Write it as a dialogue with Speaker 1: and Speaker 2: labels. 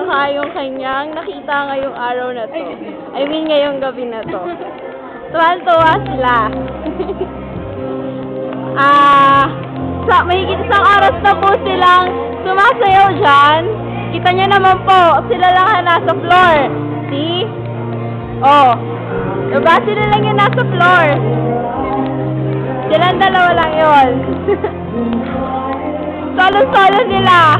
Speaker 1: mukha yung kanyang nakita ngayong araw na to. I mean, ngayong gabi na to. Tuwan-tuwa sila. Mahigit isang oras na po silang sumasayaw dyan. Kita nyo naman po, sila lang ang nasa floor. See? Oh. Diba? Sila lang yung nasa floor. Silang dalawa lang yun. Solo-solo nila.